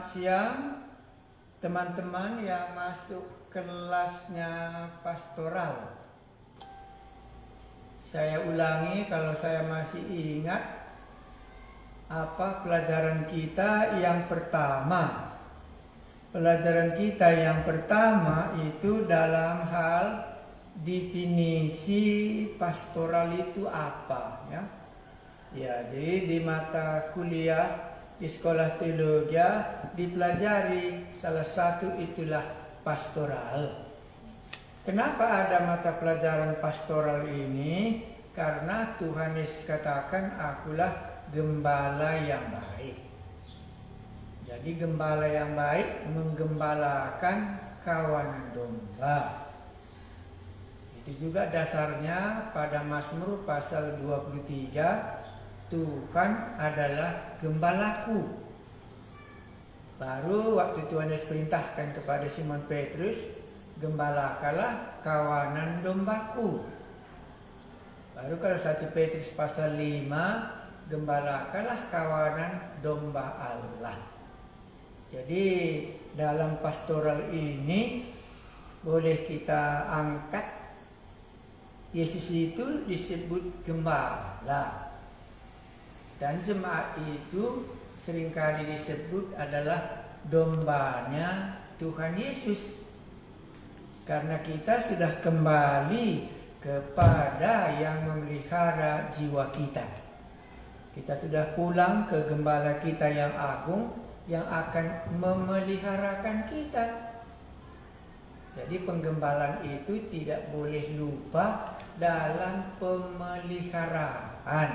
siang teman-teman yang masuk kelasnya pastoral. Saya ulangi kalau saya masih ingat apa pelajaran kita yang pertama. Pelajaran kita yang pertama itu dalam hal definisi pastoral itu apa, ya. Ya, jadi di mata kuliah di sekolah teologi dipelajari salah satu itulah pastoral. Kenapa ada mata pelajaran pastoral ini? Karena Tuhan Yesus katakan, akulah gembala yang baik. Jadi gembala yang baik menggembalakan kawanan domba. Itu juga dasarnya pada Mazmur pasal 23, Tuhan adalah gembalaku. Baru waktu Tuhan Yesus perintahkan kepada Simon Petrus, gembalakalah kawanan dombaku. Baru kalau 1 Petrus pasal 5, gembalakalah kawanan domba Allah. Jadi dalam pastoral ini boleh kita angkat Yesus itu disebut gembala. Dan jemaat itu seringkali disebut adalah dombanya Tuhan Yesus. Karena kita sudah kembali kepada yang memelihara jiwa kita. Kita sudah pulang ke gembala kita yang agung yang akan memeliharakan kita. Jadi penggembalaan itu tidak boleh lupa dalam pemeliharaan.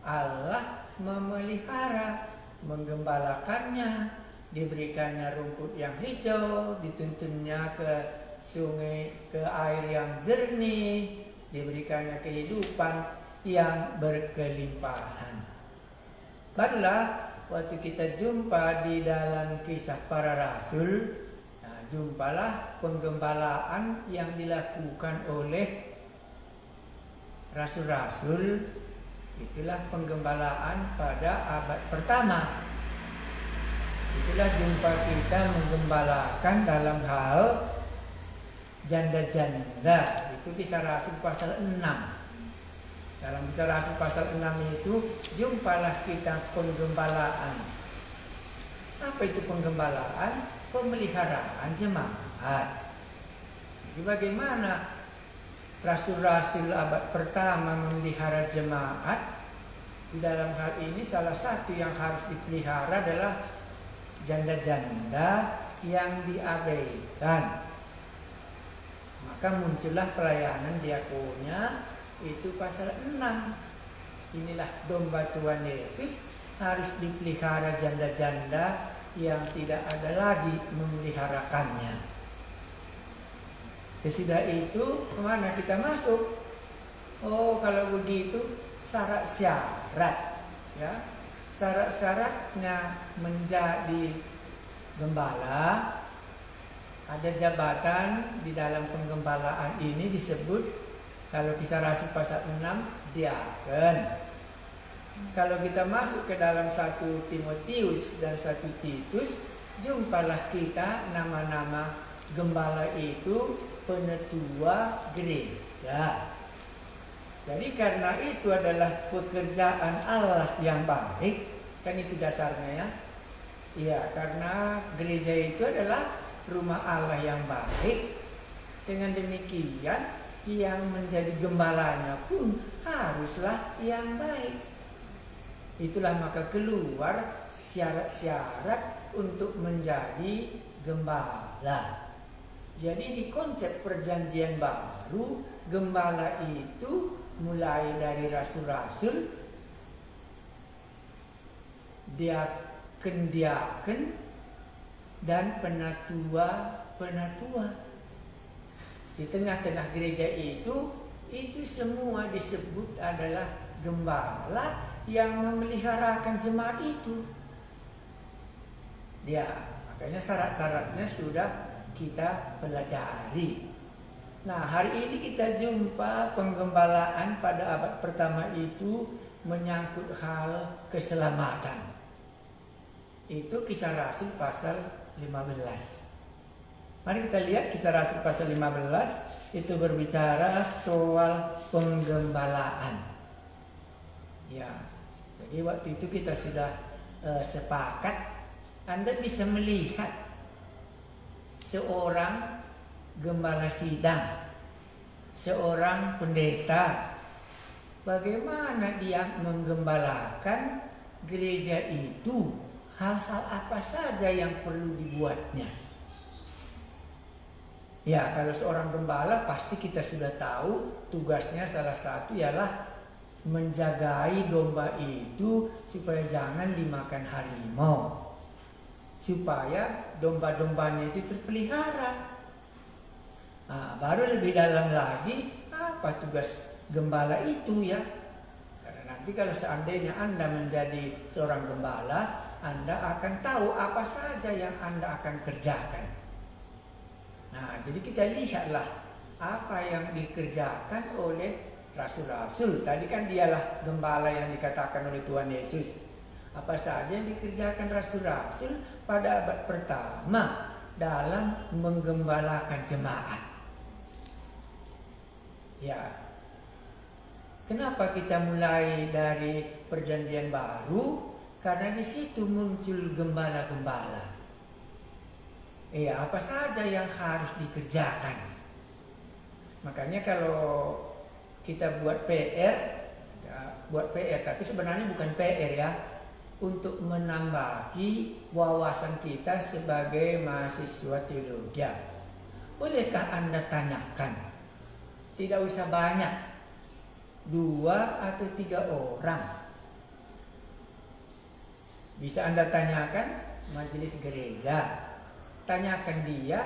Allah memelihara, menggembalakannya, diberikannya rumput yang hijau, dituntunnya ke sungai, ke air yang jernih, diberikannya kehidupan yang berkelimpahan. Barulah waktu kita jumpa di dalam kisah para rasul, jumpalah penggembalaan yang dilakukan oleh rasul-rasul. Itulah penggembalaan pada abad pertama. Itulah jumpa kita menggembalakan dalam hal janda-janda. Itu kisah Rasul pasal 6. Dalam kisah Rasul pasal 6 itu jumpalah kita penggembalaan. Apa itu penggembalaan? Pemeliharaan jemaat. Jadi bagaimana rasul-rasul abad pertama memelihara jemaat? Di dalam hal ini salah satu yang harus dipelihara adalah janda-janda yang diabaikan. Maka muncullah pelayanan diakonia, itu pasal 6. Inilah domba Tuhan Yesus, harus dipelihara janda-janda yang tidak ada lagi memeliharakannya. Sesudah itu kemana kita masuk? Oh, kalau begitu syarat-syarat, ya. Syarat-syaratnya menjadi gembala, ada jabatan di dalam penggembalaan ini disebut, kalau kisah Rasul pasal 6, diaken. Kalau kita masuk ke dalam 1 Timotius dan 1 Titus, jumpalah kita nama-nama gembala itu penetua gereja. Jadi karena itu adalah pekerjaan Allah yang baik, kan itu dasarnya, ya. Iya, karena gereja itu adalah rumah Allah yang baik. Dengan demikian, yang menjadi gembalanya pun haruslah yang baik. Itulah maka keluar syarat-syarat untuk menjadi gembala. Jadi di konsep perjanjian baru, gembala itu mulai dari rasul-rasul, diaken-diaken, dan penatua-penatua. Di tengah-tengah gereja itu semua disebut adalah gembala yang memeliharakan jemaat itu. Ya, makanya syarat-syaratnya sudah kita pelajari. Nah, hari ini kita jumpa penggembalaan pada abad pertama itu menyangkut hal keselamatan. Itu Kisah Rasul pasal 15. Mari kita lihat Kisah Rasul pasal 15 itu berbicara soal penggembalaan. Ya, jadi waktu itu kita sudah sepakat, Anda bisa melihat seorang gembala sidang, seorang pendeta, bagaimana dia menggembalakan gereja itu, hal-hal apa saja yang perlu dibuatnya. Ya, kalau seorang gembala pasti kita sudah tahu tugasnya salah satu ialah menjagai domba itu supaya jangan dimakan harimau, supaya domba-dombanya itu terpelihara. Nah, baru lebih dalam lagi apa tugas gembala itu ya. Karena nanti kalau seandainya Anda menjadi seorang gembala, Anda akan tahu apa saja yang Anda akan kerjakan. Nah, jadi kita lihatlah apa yang dikerjakan oleh rasul-rasul. Tadi kan dialah gembala yang dikatakan oleh Tuhan Yesus. Apa saja yang dikerjakan rasul-rasul pada abad pertama dalam menggembalakan jemaat. Ya, kenapa kita mulai dari Perjanjian Baru? Karena di situ muncul gembala-gembala. Iya, apa saja yang harus dikerjakan. Makanya kalau kita buat PR, tapi sebenarnya bukan PR ya, untuk menambahi wawasan kita sebagai mahasiswa teologi. Bolehkah Anda tanyakan? Tidak usah banyak, 2 atau 3 orang. Bisa Anda tanyakan majelis gereja. Tanyakan dia,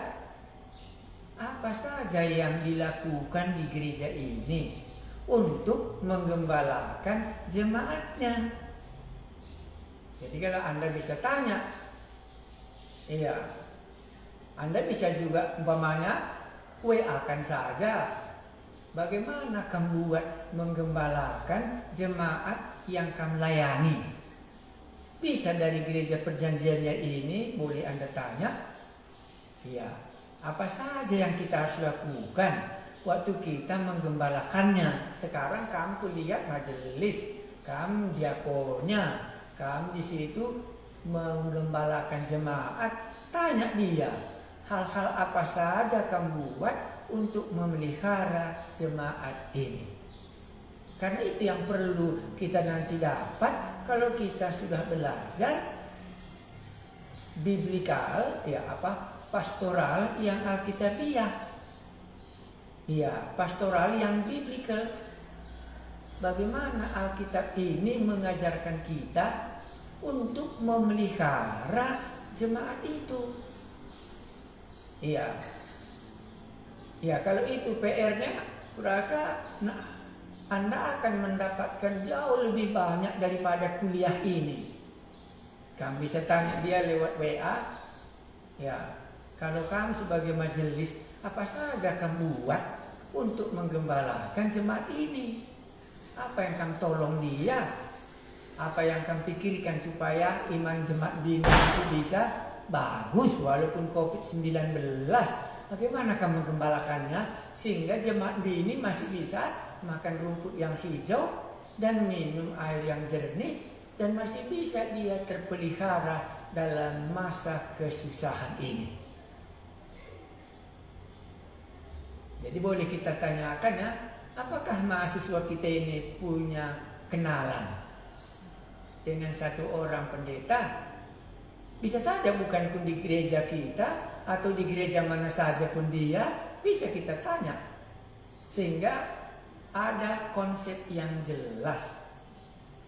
apa saja yang dilakukan di gereja ini untuk menggembalakan jemaatnya. Jadi kalau Anda bisa tanya, iya, Anda bisa juga umpamanya WA-kan saja. Bagaimana kamu buat menggembalakan jemaat yang kamu layani? Bisa dari gereja perjanjiannya ini, boleh Anda tanya. Ya, apa saja yang kita harus lakukan waktu kita menggembalakannya. Sekarang kamu lihat majelis, kamu diakonnya, kamu di situ menggembalakan jemaat. Tanya dia, hal-hal apa saja kamu buat untuk memelihara jemaat ini. Karena itu yang perlu kita nanti dapat kalau kita sudah belajar biblikal, ya pastoral yang alkitabiah. Ya, pastoral yang biblikal. Bagaimana Alkitab ini mengajarkan kita untuk memelihara jemaat itu. Iya. Ya, kalau itu PR-nya, kurasa Anda akan mendapatkan jauh lebih banyak daripada kuliah ini. Kamu bisa tanya dia lewat WA. Ya, kalau kamu sebagai majelis, apa saja kamu buat untuk menggembalakan jemaat ini? Apa yang kamu tolong dia? Apa yang kamu pikirkan supaya iman jemaat di Indonesia bisa bagus walaupun COVID-19? Bagaimana kamu menggembalakannya sehingga jemaat di ini masih bisa makan rumput yang hijau dan minum air yang jernih dan masih bisa dia terpelihara dalam masa kesusahan ini. Jadi boleh kita tanyakan ya, apakah mahasiswa kita ini punya kenalan dengan satu orang pendeta? Bisa saja bukan pun di gereja kita atau di gereja mana saja pun dia, bisa kita tanya. Sehingga ada konsep yang jelas.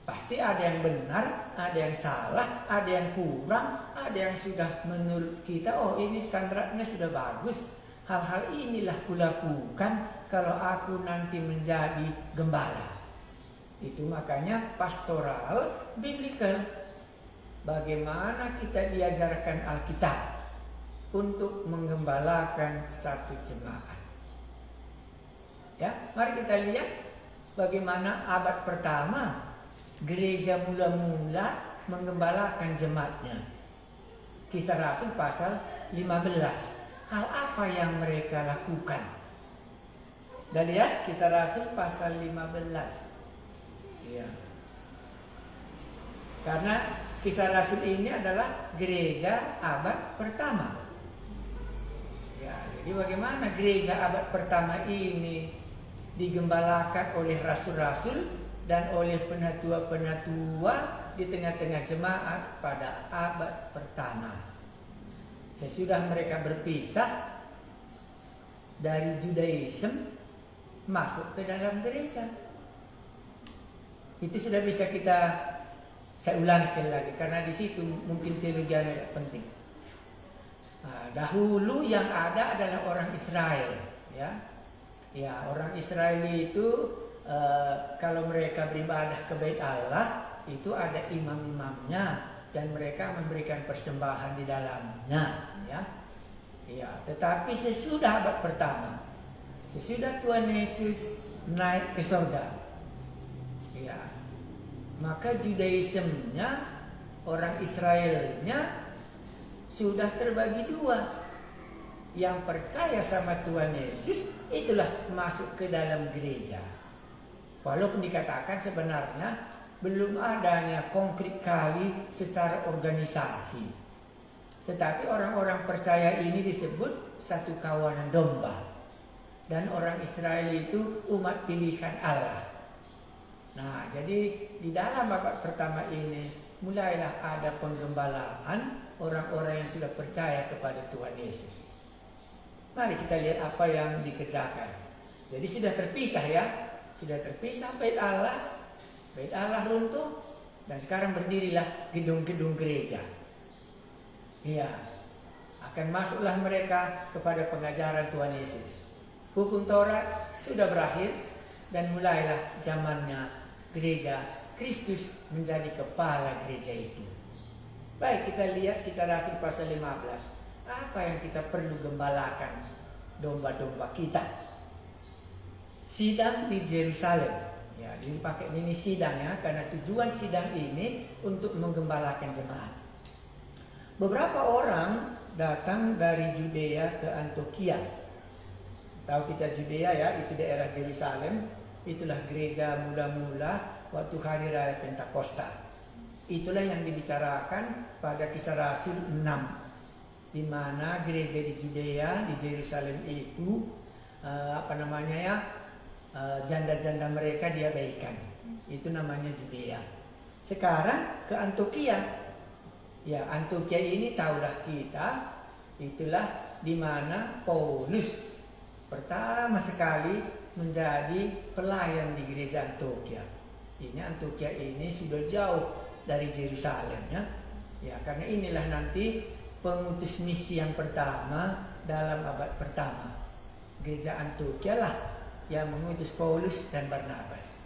Pasti ada yang benar, ada yang salah, ada yang kurang, ada yang sudah menurut kita, oh ini standarnya sudah bagus. Hal-hal inilah kulakukan kalau aku nanti menjadi gembala. Itu makanya pastoral biblikal. Bagaimana kita diajarkan Alkitab untuk menggembalakan satu jemaat. Ya, mari kita lihat bagaimana abad pertama gereja mula-mula menggembalakan jemaatnya. Kisah Rasul pasal 15. Hal apa yang mereka lakukan? Dan lihat Kisah Rasul pasal 15. Ya. Karena Kisah Rasul ini adalah gereja abad pertama. Ya, jadi bagaimana gereja abad pertama ini digembalakan oleh rasul-rasul dan oleh penatua-penatua di tengah-tengah jemaat pada abad pertama. Sesudah mereka berpisah dari Judaism masuk ke dalam gereja. Itu sudah bisa saya ulang sekali lagi karena di situ mungkin teologi agak penting. Nah, dahulu yang ada adalah orang Israel, ya. Ya, orang Israel itu kalau mereka beribadah ke Bait Allah itu ada imam-imamnya dan mereka memberikan persembahan di dalamnya, ya. Ya, tetapi sesudah abad pertama, sesudah Tuhan Yesus naik ke surga, ya, maka Judaismnya, orang Israelnya sudah terbagi dua. Yang percaya sama Tuhan Yesus itulah masuk ke dalam gereja. Walaupun dikatakan sebenarnya belum adanya konkret kali secara organisasi. Tetapi orang-orang percaya ini disebut satu kawanan domba. Dan orang Israel itu umat pilihan Allah. Nah, jadi di dalam abad pertama ini mulailah ada penggembalaan orang-orang yang sudah percaya kepada Tuhan Yesus. Mari kita lihat apa yang dikerjakan. Jadi sudah terpisah, ya. Sudah terpisah Bait Allah. Bait Allah runtuh dan sekarang berdirilah gedung-gedung gereja. Iya. Akan masuklah mereka kepada pengajaran Tuhan Yesus. Hukum Taurat sudah berakhir dan mulailah zamannya gereja Kristus menjadi kepala gereja itu. Baik, kita lihat Kisah Rasul pasal 15. Apa yang kita perlu gembalakan domba-domba kita? Sidang di Yerusalem. Ya, dipakai ini sidang, ya, karena tujuan sidang ini untuk menggembalakan jemaat. Beberapa orang datang dari Judea ke Antioquia. Tahu kita Judea, ya, itu daerah Yerusalem. Itulah gereja mula-mula waktu hari raya Pentakosta. Itulah yang dibicarakan pada Kisah Rasul 6, di mana gereja di Judea, di Yerusalem itu janda-janda mereka diabaikan. Itu namanya Judea. Sekarang ke Antioquia. Ya, Antioquia ini tahulah kita, itulah di mana Paulus pertama sekali menjadi pelayan di gereja Antioquia. Ini Antioquia ini sudah jauh dari Yerusalem, ya. Ya, karena inilah nanti pengutus misi yang pertama dalam abad pertama. Gereja Antioquia lah yang mengutus Paulus dan Barnabas.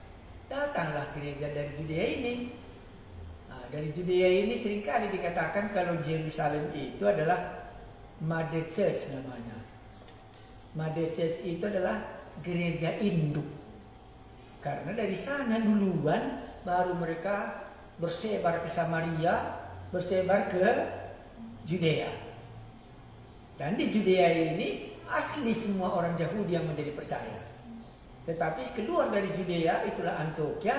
Datanglah gereja dari Judea ini. Nah, dari Judea ini seringkali dikatakan kalau Yerusalem itu adalah Mother Church namanya. Mother Church itu adalah gereja induk. Karena dari sana duluan baru mereka bersebar ke Samaria, bersebar ke Judea. Dan di Judea ini asli semua orang Yahudi yang menjadi percaya. Tetapi keluar dari Judea, itulah Antioquia,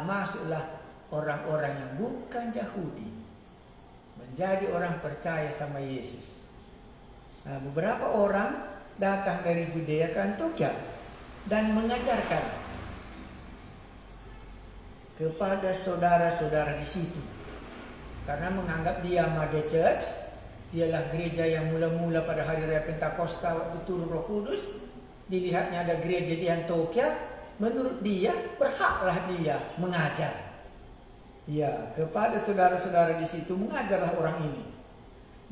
masuklah orang-orang yang bukan Yahudi, menjadi orang percaya sama Yesus. Nah, beberapa orang datang dari Judea ke Antioquia dan mengajarkan kepada saudara-saudara di situ, karena menganggap dia Mother Church, dialah gereja yang mula-mula pada hari raya Pentakosta waktu turun Roh Kudus. Dilihatnya ada gereja di Antioquia, menurut dia berhaklah dia mengajar. Ya, kepada saudara-saudara di situ mengajarlah orang ini.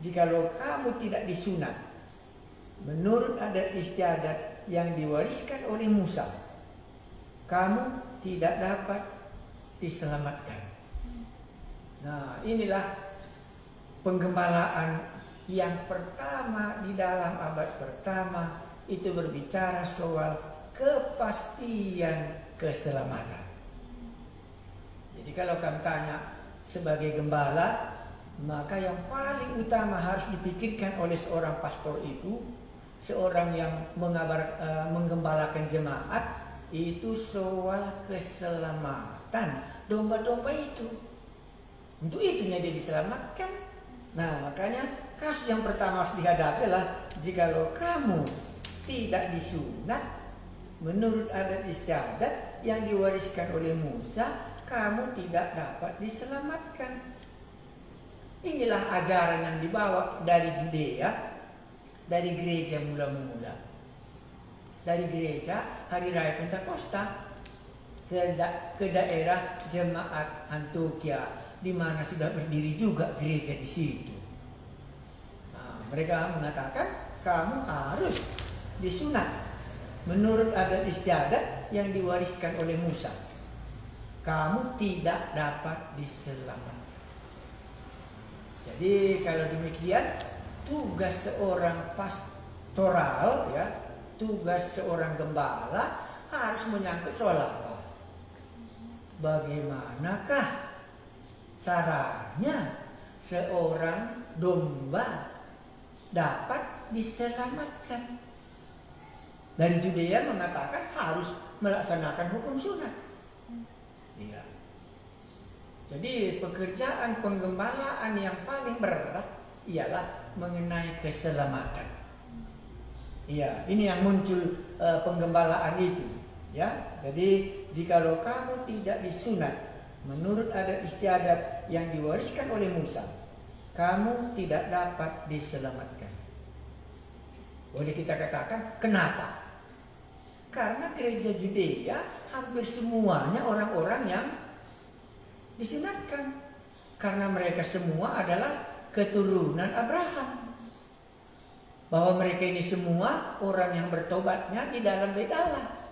Jikalau kamu tidak disunat menurut adat istiadat yang diwariskan oleh Musa, kamu tidak dapat diselamatkan. Nah, inilah penggembalaan yang pertama di dalam abad pertama, itu berbicara soal kepastian keselamatan. Jadi kalau kamu tanya sebagai gembala, Maka yang paling utama harus dipikirkan oleh seorang pastor itu, seorang yang menggembalakan jemaat, itu soal keselamatan domba-domba itu. Untuk itunya dia diselamatkan. Nah, makanya kasus yang pertama harus dihadapi adalah jikalau kamu tidak disunat menurut adat istiadat yang diwariskan oleh Musa, kamu tidak dapat diselamatkan. Inilah ajaran yang dibawa dari Judea, dari gereja mula-mula, dari gereja Hari Raya Pentakosta ke daerah jemaat Antioquia, di mana sudah berdiri juga gereja di situ. Nah, mereka mengatakan kamu harus disunat menurut adat istiadat yang diwariskan oleh Musa. Kamu tidak dapat diselamatkan. Jadi kalau demikian, tugas seorang pastoral, ya, tugas seorang gembala harus menyangkut soal apa? Bagaimanakah caranya seorang domba dapat diselamatkan? Dari Judea mengatakan harus melaksanakan hukum sunat. Iya. Jadi pekerjaan penggembalaan yang paling berat ialah mengenai keselamatan. Iya, ini yang muncul penggembalaan itu. Ya, jadi jikalau kamu tidak disunat menurut adat istiadat yang diwariskan oleh Musa, kamu tidak dapat diselamatkan. Boleh kita katakan kenapa? Karena gereja Judea hampir semuanya orang-orang yang disunatkan. Karena mereka semua adalah keturunan Abraham. Bahwa mereka ini semua orang yang bertobatnya di dalam bait Allah.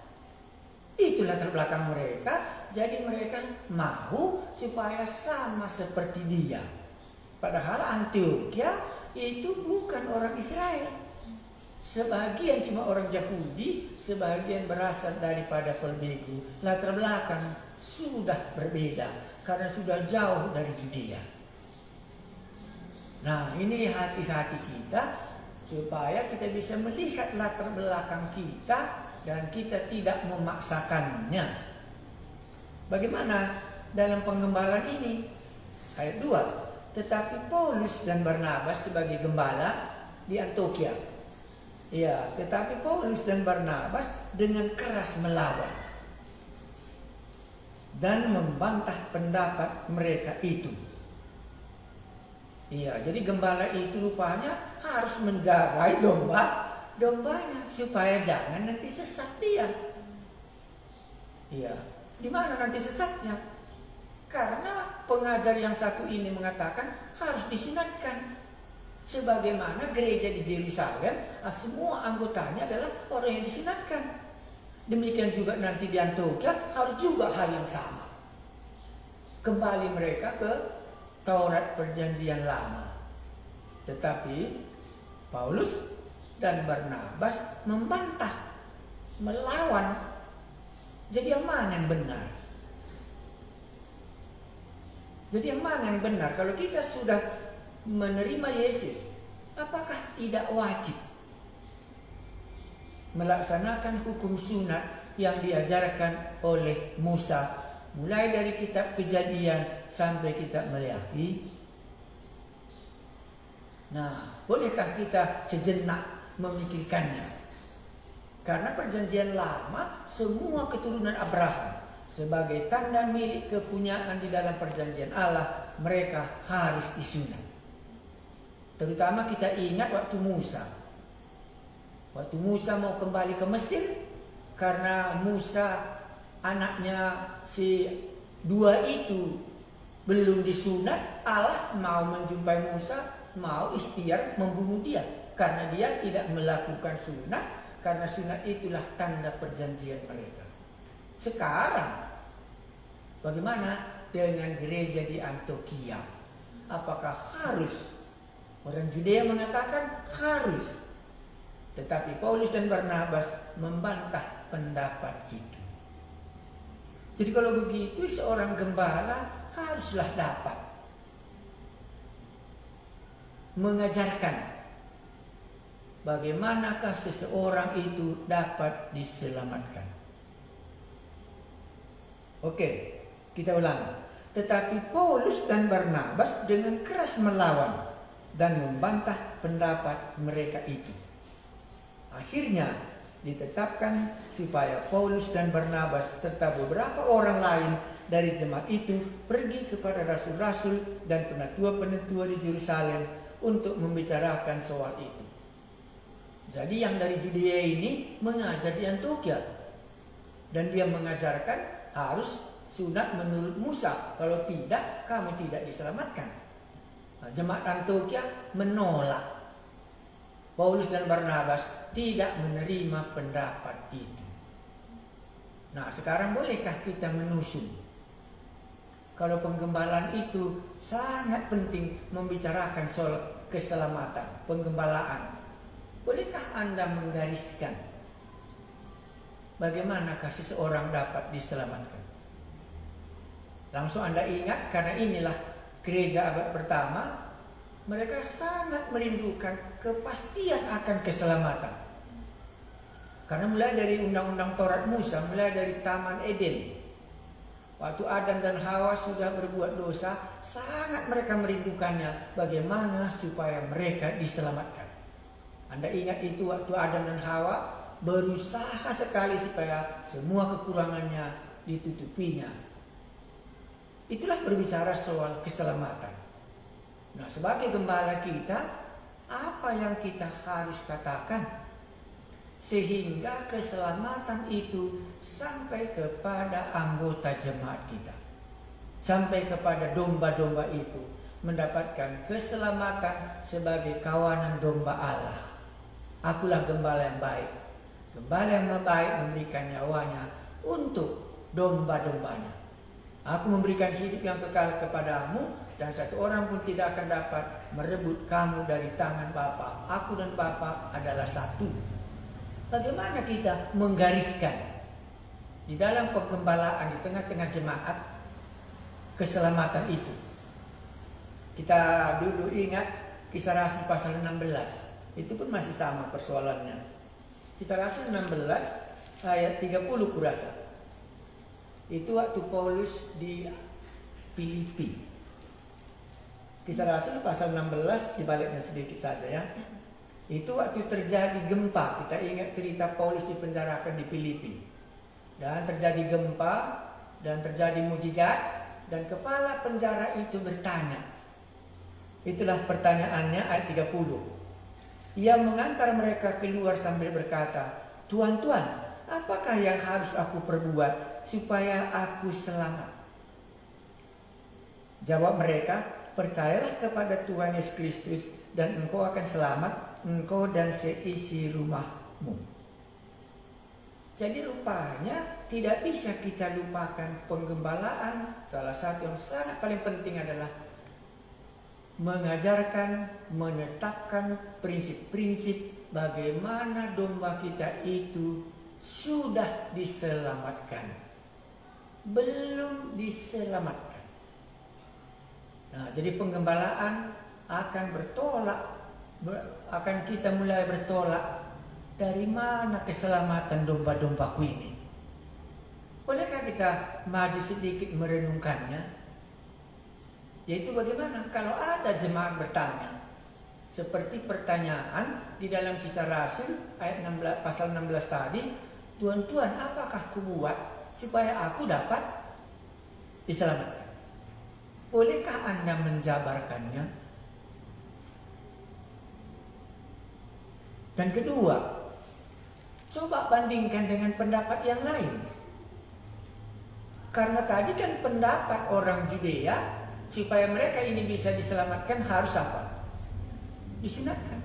Itulah latar belakang mereka. Jadi mereka mau supaya sama seperti dia. Padahal Antioquia itu bukan orang Israel. Sebagian cuma orang Yahudi, sebagian berasal daripada pelbegu. Latar belakang sudah berbeda karena sudah jauh dari Judea. Nah, ini hati-hati kita supaya kita bisa melihat latar belakang kita dan kita tidak memaksakannya. Bagaimana dalam penggembalaan ini? Ayat 2. Tetapi Paulus dan Barnabas sebagai gembala di Antioquia. Ya, tetapi Paulus dan Barnabas dengan keras melawan dan membantah pendapat mereka itu. Iya, jadi gembala itu rupanya harus menjaga dombanya supaya jangan nanti sesat dia. Iya, di mana nanti sesatnya? Karena pengajar yang satu ini mengatakan harus disunatkan. Sebagaimana gereja di Yerusalem, semua anggotanya adalah orang yang disunatkan. Demikian juga nanti di Antioquia harus juga hal yang sama. Kembali mereka ke Taurat Perjanjian Lama. Tetapi Paulus dan Barnabas membantah, melawan. Jadi yang mana yang benar? Jadi yang mana yang benar? Kalau kita sudah menerima Yesus, apakah tidak wajib melaksanakan hukum sunat yang diajarkan oleh Musa, mulai dari kitab Kejadian sampai kitab Maleakhi? Nah, bolehkah kita sejenak memikirkannya? Karena perjanjian lama semua keturunan Abraham sebagai tanda milik kepunyaan di dalam perjanjian Allah, mereka harus disunat. Terutama kita ingat waktu Musa. Waktu Musa mau kembali ke Mesir, karena Musa anaknya si dua itu belum disunat, Allah mau menjumpai Musa, mau ikhtiar membunuh dia. Karena dia tidak melakukan sunat, karena sunat itulah tanda perjanjian mereka. Sekarang, bagaimana dengan gereja di Antioquia? Apakah harus? Orang Judea mengatakan harus. Tetapi Paulus dan Barnabas membantah pendapat itu. Jadi kalau begitu seorang gembala haruslah dapat mengajarkan bagaimanakah seseorang itu dapat diselamatkan. Oke, kita ulang. Tetapi Paulus dan Barnabas dengan keras melawan dan membantah pendapat mereka itu. Akhirnya ditetapkan supaya Paulus dan Barnabas serta beberapa orang lain dari jemaat itu pergi kepada rasul-rasul dan penatua-penatua di Yerusalem untuk membicarakan soal itu. Jadi yang dari Judea ini mengajar di Antiokhia, dan dia mengajarkan harus sunat menurut Musa, kalau tidak kamu tidak diselamatkan. Nah, jemaat Antiokhia menolak. Paulus dan Barnabas tidak menerima pendapat itu. Nah, sekarang bolehkah kita menusuk? Kalau penggembalaan itu sangat penting membicarakan soal keselamatan, penggembalaan. Bolehkah Anda menggariskan bagaimanakah seseorang dapat diselamatkan? Langsung Anda ingat, karena inilah gereja abad pertama, mereka sangat merindukan kepastian akan keselamatan. Karena mulai dari undang-undang Taurat Musa, mulai dari Taman Eden, waktu Adam dan Hawa sudah berbuat dosa, sangat mereka merindukannya bagaimana supaya mereka diselamatkan. Anda ingat itu waktu Adam dan Hawa berusaha sekali supaya semua kekurangannya ditutupinya. Itulah berbicara soal keselamatan. Nah, sebagai gembala kita, apa yang kita harus katakan sehingga keselamatan itu sampai kepada anggota jemaat kita, sampai kepada domba-domba itu mendapatkan keselamatan sebagai kawanan domba Allah. Akulah gembala yang baik. Gembala yang baik memberikan nyawanya untuk domba-dombanya. Aku memberikan hidup yang kekal kepadamu, dan satu orang pun tidak akan dapat merebut kamu dari tangan Bapa. Aku dan Bapa adalah satu. Bagaimana kita menggariskan di dalam penggembalaan di tengah-tengah jemaat keselamatan itu? Kita dulu ingat Kisah Rasul pasal 16. Itu pun masih sama persoalannya. Kisah Rasul 16 ayat 30 kurasa. Itu waktu Paulus di Filipi. Kisah Rasul pasal 16, dibaliknya sedikit saja ya. Itu waktu terjadi gempa. Kita ingat cerita Paulus dipenjarakan di Filipi. Dan terjadi gempa dan terjadi mujizat, dan kepala penjara itu bertanya. Itulah pertanyaannya ayat 30. Ia mengantar mereka keluar sambil berkata, "Tuan, Tuan, apakah yang harus aku perbuat supaya aku selamat?" Jawab mereka, "Percayalah kepada Tuhan Yesus Kristus dan engkau akan selamat, engkau dan seisi rumahmu." Jadi rupanya tidak bisa kita lupakan penggembalaan. Salah satu yang sangat paling penting adalah mengajarkan, menetapkan prinsip-prinsip bagaimana domba kita itu sudah diselamatkan, belum diselamatkan. Nah, jadi penggembalaan akan akan kita mulai bertolak. Dari mana keselamatan domba-dombaku ini? Bolehkah kita maju sedikit merenungkannya? Yaitu bagaimana kalau ada jemaat bertanya, seperti pertanyaan di dalam Kisah Rasul ayat 16, pasal 16 tadi, "Tuan, Tuan, apakah kubuat supaya aku dapat diselamatkan?" Bolehkah Anda menjabarkannya? Dan kedua, coba bandingkan dengan pendapat yang lain. Karena tadi kan pendapat orang Judea, supaya mereka ini bisa diselamatkan harus apa? Disunatkan.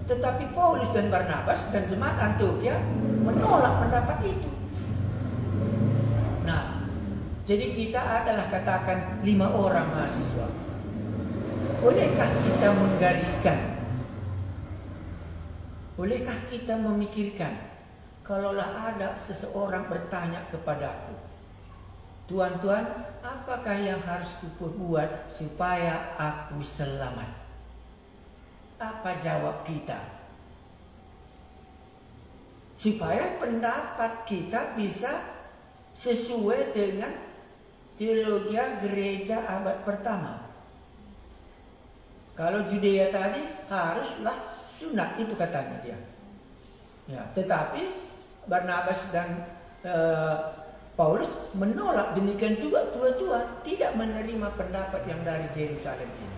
Tetapi Paulus dan Barnabas dan jemaat Antiokhia menolak pendapat itu. Nah, jadi kita adalah katakan 5 orang mahasiswa. Bolehkah kita menggariskan? Bolehkah kita memikirkan, kalaulah ada seseorang bertanya kepadaku, "Tuan, Tuan, apakah yang harus kuperbuat supaya aku selamat?" Apa jawab kita? Supaya pendapat kita bisa sesuai dengan teologi gereja abad pertama. Kalau Judea tadi haruslah sunat, itu katanya dia. Ya, tetapi Barnabas dan Paulus menolak. Demikian juga tua-tua tidak menerima pendapat yang dari Yerusalem ini.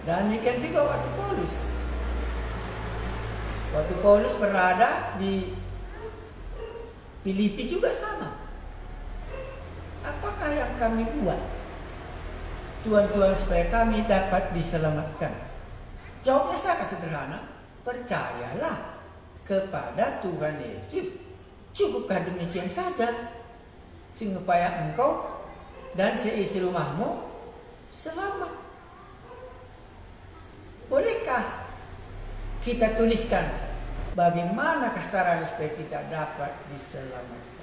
Dan demikian juga waktu Paulus. Waktu Paulus berada di Filipi juga sama. Apakah yang kami buat, Tuhan supaya kami dapat diselamatkan? Jawabnya sangat sederhana. Percayalah kepada Tuhan Yesus. Cukupkah demikian saja? Supaya engkau dan seisi rumahmu selamat. Bolehkah kita tuliskan bagaimanakah caranya supaya kita dapat diselamatkan?